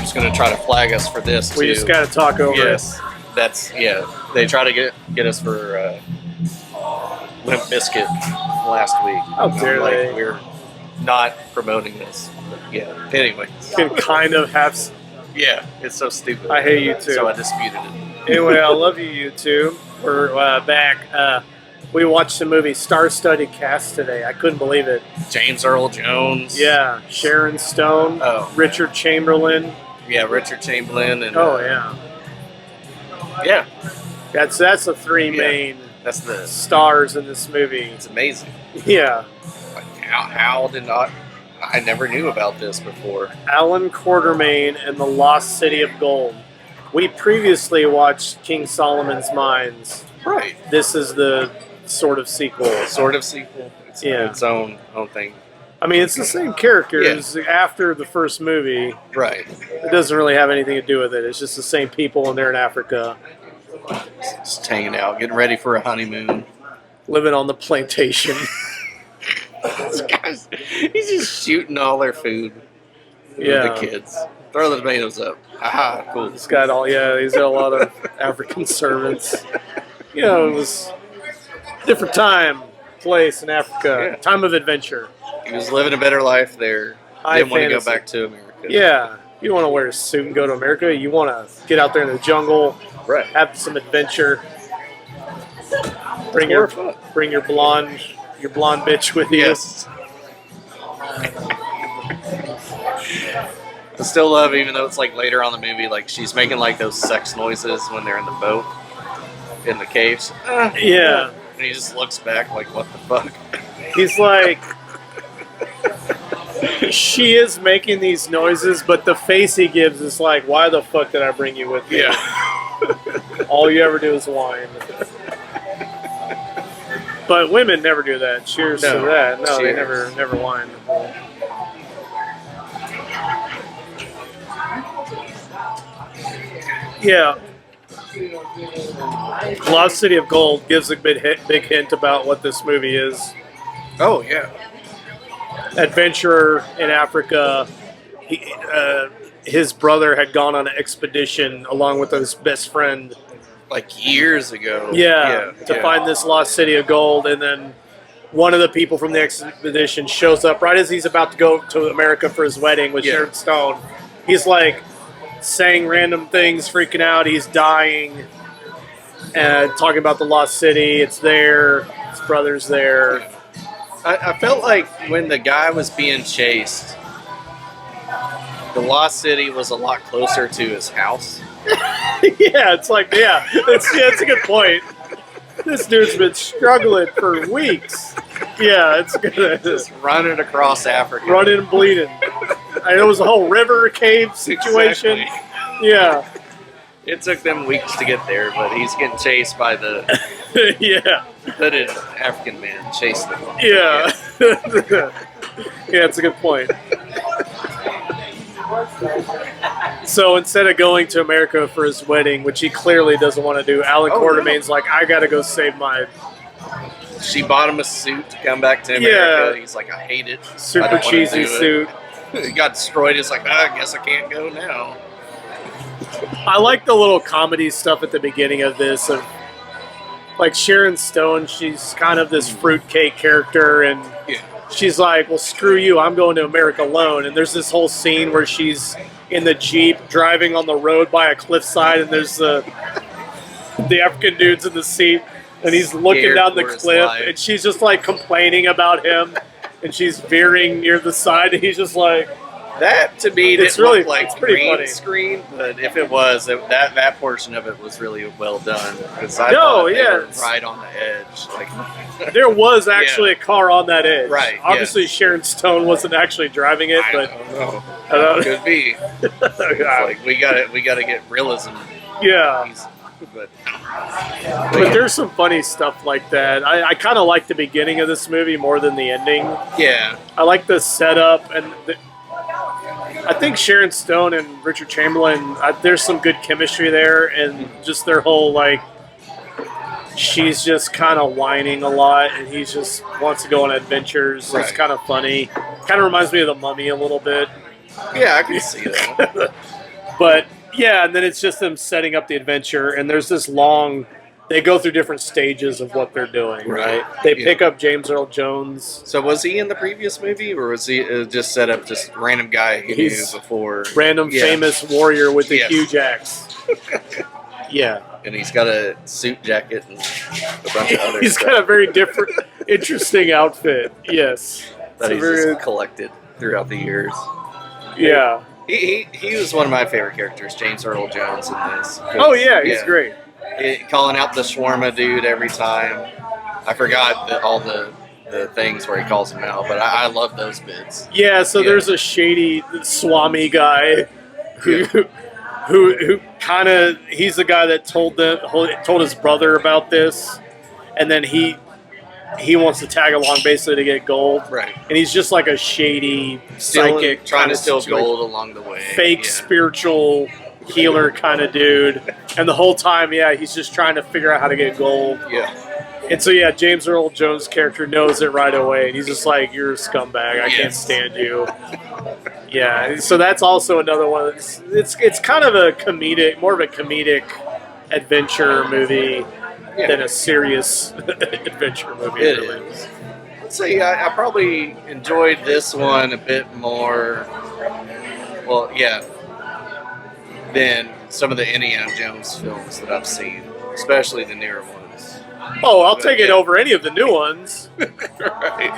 YouTube's going to try to flag us for this too. We just got to talk over yes, that's They try to get us for Limp Bizkit last week. How dare they? We're not promoting this. But yeah. Anyway, it. Can kind of have. Yeah, it's so stupid. I hate YouTube. So I disputed it. Anyway, I love you, YouTube. We're back. We watched the movie Star-Studded Cast today. I couldn't believe it. James Earl Jones. Yeah, Sharon Stone. Oh. Richard Chamberlain. Yeah, Richard Chamberlain and. Oh yeah. Yeah. That's the three main. That's the stars in this movie. It's amazing. Yeah. Like how did not? I never knew about this before. Allan Quartermain and the Lost City of Gold. We previously watched King Solomon's Mines. Right. This is the sort of sequel. It's its own thing. I mean, it's the same characters after the first movie. Right. It doesn't really have anything to do with it. It's just the same people, and they're in Africa. Just hanging out, getting ready for a honeymoon. Living on the plantation. This guy's, he's just shooting all their food with the kids. Throw the tomatoes up. Aha, cool. He's got he's got a lot of African servants. You know, it was a different time, place in Africa. Yeah. Time of adventure. He was living a better life there. Didn't want to go back to America. Yeah. You don't want to wear a suit and go to America. You want to get out there in the jungle, have some adventure. Bring your blonde bitch with you. Yes. I still love, even though it's like later on in the movie, like she's making like those sex noises when they're in the boat in the caves. Yeah. And he just looks back like, what the fuck? He's like, she is making these noises, but the face he gives is like, why the fuck did I bring you with me? Yeah. All you ever do is whine. But women never do that. Cheers to that. No, they never whine. Yeah. Lost City of Gold gives a big hint about what this movie is. Oh, yeah. Adventurer in Africa. His brother had gone on an expedition along with his best friend. Like years ago. To find this lost city of gold. And then one of the people from the expedition shows up right as he's about to go to America for his wedding with Sharon Stone. He's like saying random things, freaking out. He's dying. And talking about the lost city. It's there. His brother's there. Yeah. I felt like when the guy was being chased, the lost city was a lot closer to his house. It's like, it's a good point. This dude's been struggling for weeks. Yeah, it's good. Just running across Africa. Running and bleeding. It was a whole river cave situation. Exactly. Yeah. It took them weeks to get there, but he's getting chased by the hooded African man chasing him. Yeah. It's a good point. So instead of going to America for his wedding, which he clearly doesn't want to do, Allan Quartermain's like, I got to go save my... She bought him a suit to come back to America. Yeah. He's like, I hate it. Super cheesy suit. He got destroyed. He's like, I guess I can't go now. I like the little comedy stuff at the beginning of this. Of like Sharon Stone, she's kind of this fruitcake character, and she's like, well, screw you, I'm going to America alone. And there's this whole scene where she's in the Jeep driving on the road by a cliffside, and there's the African dude's in the seat, and he's looking down the cliff, and she's just like complaining about him, and she's veering near the side, and he's just like... That, to me, it's didn't really look like green screen, but if it was, that portion of it was really well done. Because I thought they were right on the edge. Like, there was actually a car on that edge. Right. Obviously, Sharon Stone wasn't actually driving it, but I don't know. Could be. Like we gotta get realism. Yeah. But there's some funny stuff like that. I kind of like the beginning of this movie more than the ending. Yeah. I like the setup, and I think Sharon Stone and Richard Chamberlain, there's some good chemistry there, and just their whole, like, she's just kind of whining a lot, and he just wants to go on adventures. It's kind of funny. Kind of reminds me of The Mummy a little bit. Yeah, I can see that. But yeah, and then it's just them setting up the adventure, and there's this long. They go through different stages of what they're doing, right? They pick up James Earl Jones. So was he in the previous movie, or was he just set up just random guy he knew before? Random famous warrior with a huge axe. Yeah. And he's got a suit jacket and a bunch of other He's stuff. got a very different, interesting outfit. Yes. That he's just collected throughout the years. Yeah. He was one of my favorite characters, James Earl Jones, in this. Oh, yeah, he's great. Calling out the shawarma dude every time. I forgot all the things where he calls him out, but I love those bits. Yeah, so there's a shady Swami guy who kind of, he's the guy that told his brother about this, and then he wants to tag along basically to get gold. Right. And he's just like a shady psychic trying to steal gold along the way. Fake spiritual healer kind of dude. And the whole time, he's just trying to figure out how to get gold. Yeah. And so, James Earl Jones' character knows it right away. And he's just like, you're a scumbag. I can't stand you. So that's also another one. It's kind of more of a comedic adventure movie than a serious adventure movie. It is. Let's say I probably enjoyed this one a bit more. Well, than some of the Indiana Jones films that I've seen, especially the newer ones. Oh, I'll take it over any of the new ones. Right.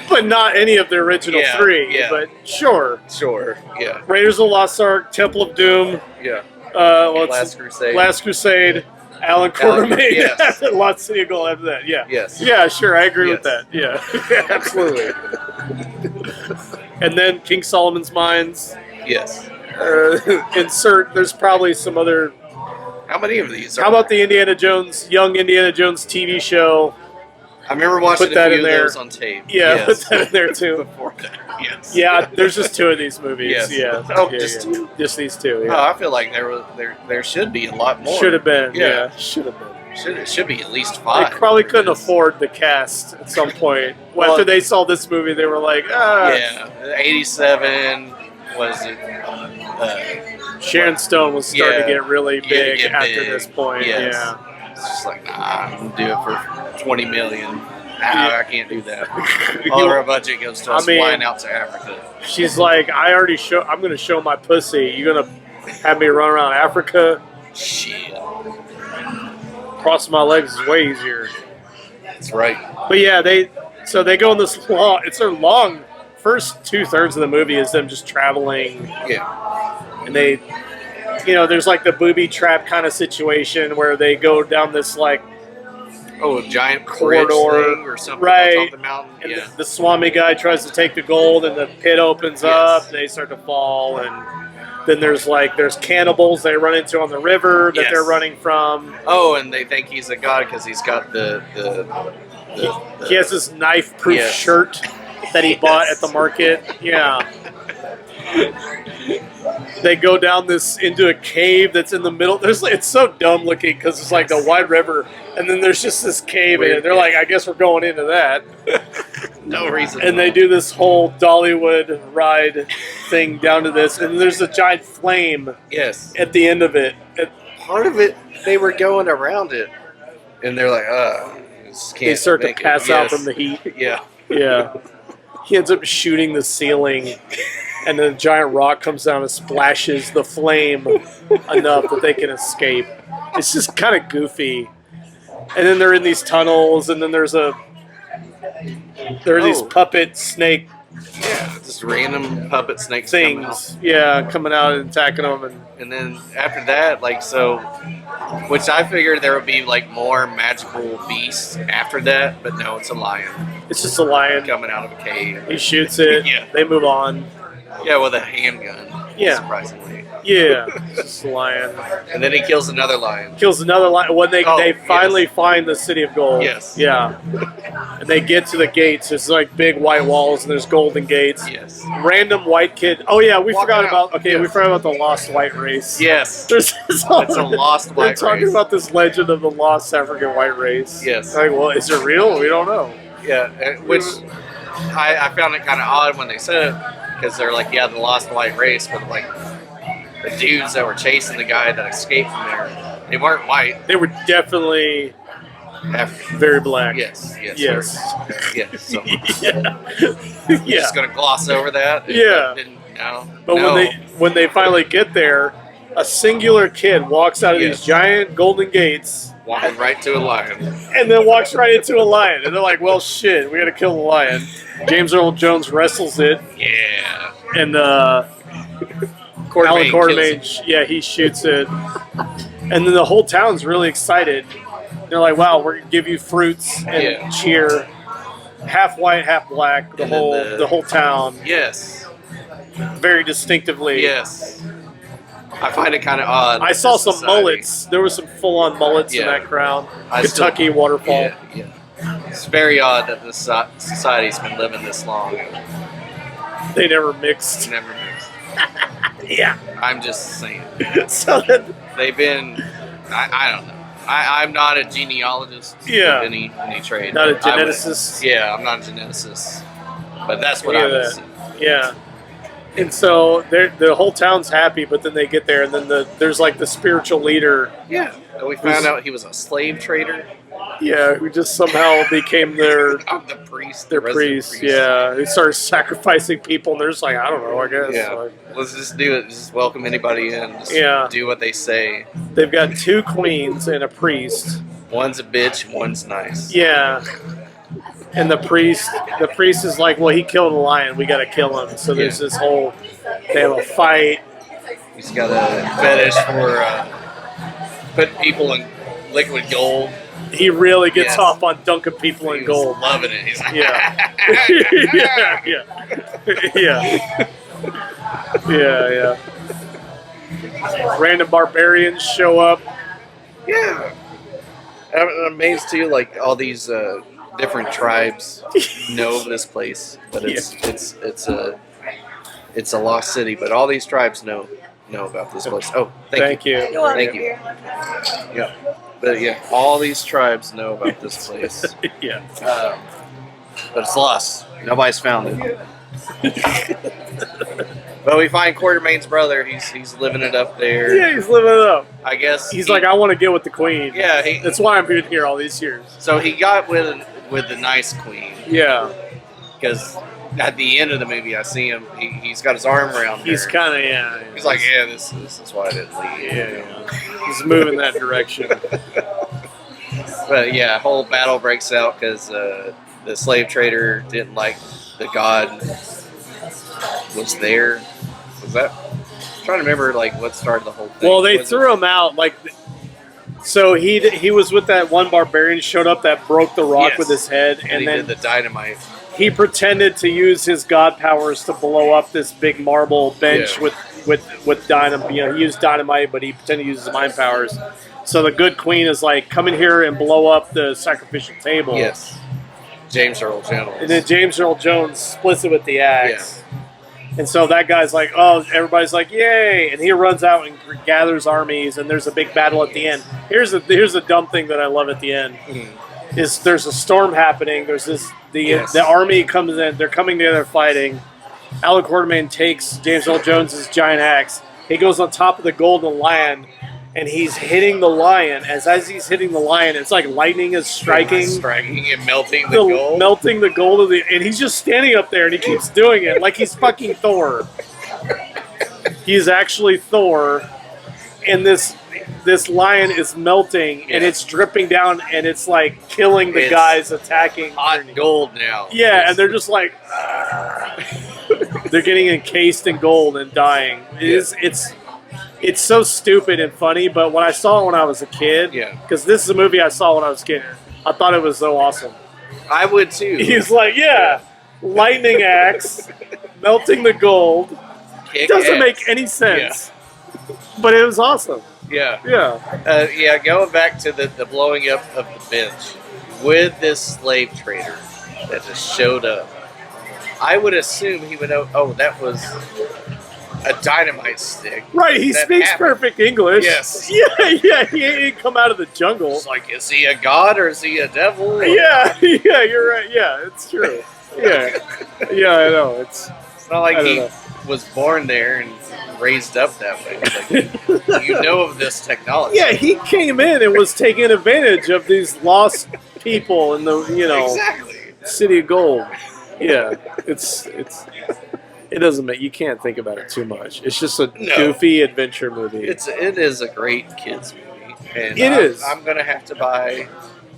But not any of the original three. Yeah. But sure. Sure, yeah. Raiders of the Lost Ark, Temple of Doom. Yeah. Last Crusade. Allan Quartermain. Yes. Lost City of Gold after that. Yeah. Yes. Yeah, sure. I agree with that. Yeah. Absolutely. And then King Solomon's Mines. Yes. There's probably some other. How many of these? How about the Young Indiana Jones TV show? I remember watching a few of those on tape. Yeah, put that in there too. Before that, yes. Yeah, there's just two of these movies. Yes. Yeah. Just two? Just these two. Yeah. Oh, I feel like there should be a lot more. Should have been. Yeah. Should have been. It should be at least 5. They probably couldn't afford the cast at some point. After they saw this movie, they were like, Yeah, 87 was it? Sharon Stone was starting to get really big after this point. Yes. Yeah. It's just like, I'm going to do it for 20 million. I can't do that. All of our budget goes to us flying out to Africa. She's like, I'm going to show my pussy. You're going to have me run around Africa? Shit. Crossing my legs is way easier. That's right. But yeah, they go in this long. It's a long. First 2/3 of the movie is them just traveling. Yeah. And they, there's like the booby trap kind of situation where they go down this like. Oh, a giant corridor thing or something right. on top of the mountain. And the Swami guy tries to take the gold, and the pit opens up. They start to fall, and then there's cannibals they run into on the river that they're running from. Oh, and they think he's a god because he's got he has this knife-proof shirt that he bought at the market. Yeah. They go down into a cave that's in the middle. It's so dumb looking because it's like the wide river, and then there's just this cave in it. They're like, I guess we're going into that. No reason. And they do this whole Dollywood ride thing down to this, and there's a giant flame. Yes. At the end of it. Part of it, they were going around it, and they're like, they start to pass out from the heat. Yeah. Yeah. He ends up shooting the ceiling, and then a giant rock comes down and splashes the flame enough that they can escape. It's just kind of goofy. And then they're in these tunnels, and then there are these puppet snake just random puppet snake things. Coming out and attacking them. And then after that, which I figured there would be more magical beasts after that, but no, it's a lion. It's just a lion coming out of a cave. He shoots it. They move on. Yeah, with a handgun. Yeah. Surprisingly. Yeah, it's just a lion. And then he kills another lion. When they finally find the City of Gold. Yes. Yeah. And they get to the gates. There's big white walls and there's golden gates. Yes. Random white kid. Oh yeah, we forgot about the lost white race. Yes. It's a lost white race. They're talking about this legend of the lost African white race. Yes. Well, is it real? We don't know. Yeah, which I found it kind of odd when they said it, because they're like, the lost white race, but the dudes that were chasing the guy that escaped from there, they weren't white. They were definitely African. very black. Yes. So Yeah. just gonna gloss over that. Yeah. But when they finally get there, a singular kid walks out of these giant golden gates, walking right to a lion, and then walks right into a lion. And they're like, "Well, shit, we got to kill the lion." James Earl Jones wrestles it. Yeah. And Allan Quartermain, he shoots it. And then the whole town's really excited. They're like, "Wow, we're gonna give you fruits and cheer." Half white, half black. The whole town. Yes. Very distinctively. Yes. I find it kind of odd. I saw some mullets. There were some full-on mullets in that crowd. Kentucky waterfall. Yeah. It's very odd that this society's been living this long. They never mixed. Yeah. I'm just saying. So they've been. I don't know. I'm not a genealogist of any trade. Not a geneticist. I'm not a geneticist. But that's what I would say. Yeah. And so the whole town's happy, but then they get there, and then there's like the spiritual leader. Yeah. And we found out he was a slave trader. Yeah, who just somehow became their the priest. Their priest. Yeah. He started sacrificing people, and they're just like, I don't know, I guess. Yeah. Like, let's just do it. Just welcome anybody in. Just do what they say. They've got 2 queens and a priest. One's a bitch, one's nice. Yeah. And the priest is like, well, he killed a lion. We got to kill him. So there's this whole, they have a fight. He's got a fetish for putting people in liquid gold. He really gets off on dunking people in gold. Loving it. He's like, yeah. Random barbarians show up. Yeah. I'm amazed too. Like all these different tribes know this place, but it's a lost city. But all these tribes know about this place. Oh, thank you. Thank you. Yeah, but all these tribes know about this place. But it's lost. Nobody's found it. But we find Quartermain's brother. He's living it up there. Yeah, he's living it up. I guess he's like, I want to get with the queen. Yeah, that's why I'm been here all these years. So he got with the nice queen. Yeah, because at the end of the movie, I see him. He's got his arm around her. He's kind of He's like, this is why I didn't leave. Yeah. He's moving that direction. But whole battle breaks out because the slave trader didn't like the god was there. Was that? I'm trying to remember what started the whole thing. Well, they threw him out so he was with that one barbarian showed up that broke the rock with his head, and then did the dynamite. He pretended to use his god powers to blow up this big marble bench with dynamite. He used dynamite, but he pretended to use his mind powers. So the good queen is like, come in here and blow up the sacrificial table. Yes. James Earl Jones. And then James Earl Jones splits it with the axe. Yeah. And so that guy's like, oh, everybody's like, yay! And he runs out and gathers armies, and there's a big battle at the end. Here's a dumb thing that I love at the end. Mm-hmm. Is there's a storm happening. There's the army comes in. They're coming together fighting. Allan Quartermain takes James Earl Jones's giant axe. He goes on top of the golden lion, and he's hitting the lion. As he's hitting the lion, it's like lightning is striking and melting the gold. Melting the gold of and he's just standing up there, and he keeps doing it like he's fucking Thor. He's actually Thor, and this lion is melting, and it's dripping down, and it's like killing the guys attacking. Hot gold now. Yeah, and they're just like they're getting encased in gold and dying. It's so stupid and funny, but when I saw it when I was a kid, because this is a movie I saw when I was a kid, I thought it was so awesome. I would too. He's like, lightning axe, melting the gold. It doesn't make any sense, but it was awesome. Yeah. Going back to the blowing up of the bench with this slave trader that just showed up. I would assume he would know. Oh, that was a dynamite stick. Right, he speaks perfect English. Yes. Yeah, he ain't come out of the jungle. It's like, is he a god or is he a devil? Yeah, you're right. Yeah, it's true. Yeah, I know. It's not like he was born there and raised up that way. Like, you know of this technology. Yeah, he came in and was taking advantage of these lost people in the Exactly. City of Gold. Yeah, it doesn't make you can't think about it too much. It's just a goofy adventure movie. It is a great kids movie, and I'm gonna have to buy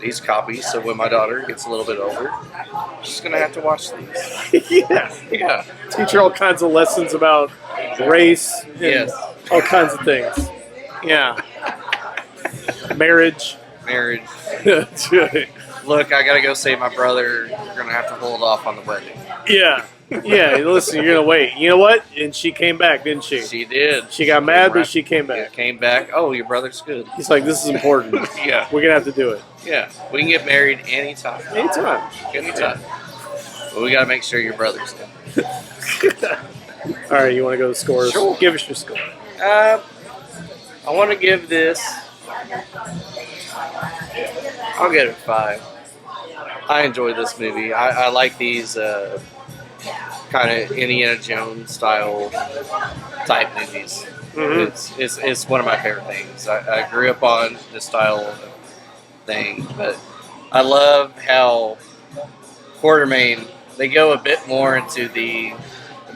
these copies so when my daughter gets a little bit older, she's gonna have to watch these. Yeah. Teach her all kinds of lessons about race and all kinds of things. Yeah. Marriage. Look, I gotta go save my brother. You're gonna have to hold off on the wedding. Yeah. Listen, you're gonna wait. You know what? And she came back, didn't she? She did. She got mad, but she came back. Came back. Oh, your brother's good. He's like, this is important. Yeah. We're gonna have to do it. Yeah. We can get married anytime. Anytime. But we gotta make sure your brother's good. All right, you want to go to scores? Sure. Give us your score. I want to give this. I'll get it 5. I enjoy this movie. I like these kind of Indiana Jones style type movies. Mm-hmm. It's one of my favorite things. I grew up on this style thing, but I love how Quartermain, they go a bit more into a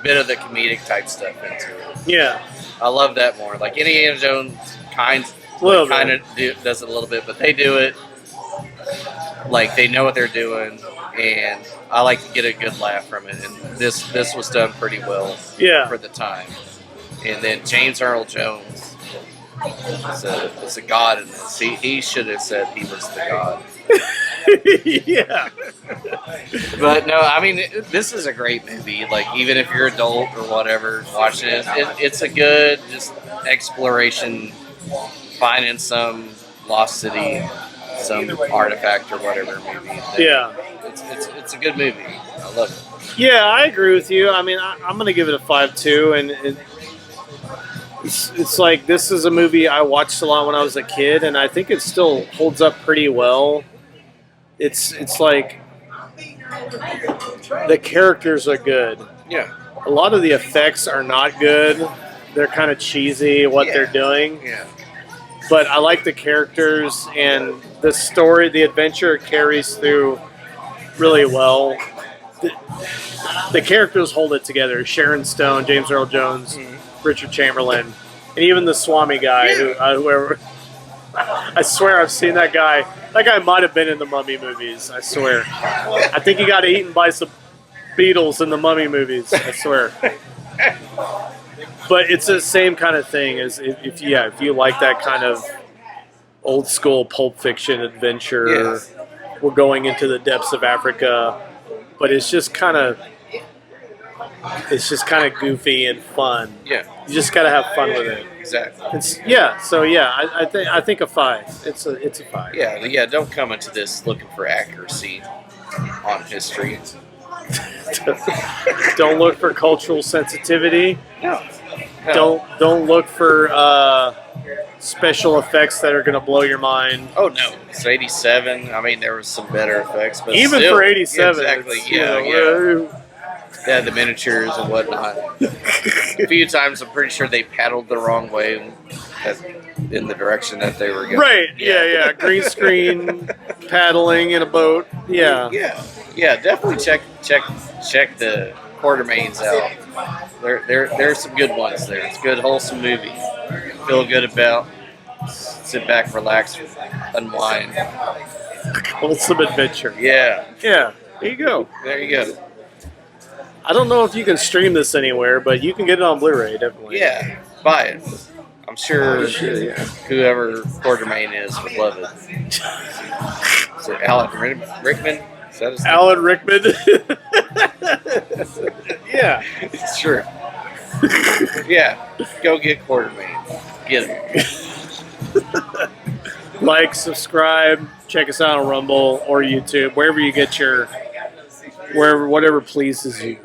bit of the comedic type stuff into it. Yeah. I love that more. Like Indiana Jones kind of does it a little bit, but they do it like they know what they're doing, and I like to get a good laugh from it. And this was done pretty well for the time. And then James Earl Jones is a god in this. He should have said he was the god. Yeah. But no, I mean, this is a great movie. Like, even if you're adult or whatever watching it, it's a good just exploration, finding some lost city, some artifact or whatever movie. It's a good movie. I love it. Yeah, I agree with you. I mean, I'm going to give it a 5 too, and it's like this is a movie I watched a lot when I was a kid, and I think it still holds up pretty well. It's like the characters are good. Yeah. A lot of the effects are not good. They're kind of cheesy what they're doing. Yeah. But I like the characters, and the story, the adventure carries through really well. The characters hold it together. Sharon Stone, James Earl Jones, Richard Chamberlain, and even the Swami guy, whoever. I swear I've seen that guy. That guy might have been in the Mummy movies. I swear. I think he got eaten by some beetles in the Mummy movies. I swear. But it's the same kind of thing as if you like that kind of old school Pulp Fiction adventure. Yes. We're going into the depths of Africa, but it's just kind of goofy and fun. Yeah. You just got to have fun with it. Exactly. I think a 5. It's a 5. Yeah. Don't come into this looking for accuracy on history. Don't look for cultural sensitivity. No. Don't look for special effects that are going to blow your mind. Oh no, it's 87. I mean, there was some better effects, but even still, for 87, exactly. Yeah, the miniatures and whatnot. A few times, I'm pretty sure they paddled the wrong way in the direction that they were going. Right. Yeah. Green screen, paddling in a boat. Yeah. Definitely check the Quartermains out. There's some good ones there. It's a good, wholesome movie. Feel good about. Sit back, relax, unwind. Wholesome adventure. Yeah. There you go. There you go. I don't know if you can stream this anywhere, but you can get it on Blu-ray, definitely. Yeah, buy it. I'm sure whoever Quartermain is would love it. Is it Allan Rickman? Is that his name? Alan Rickman. Yeah. Sure. Yeah. Go get Quartermain. Get him. Like, subscribe, check us out on Rumble or YouTube, wherever you get whatever pleases you.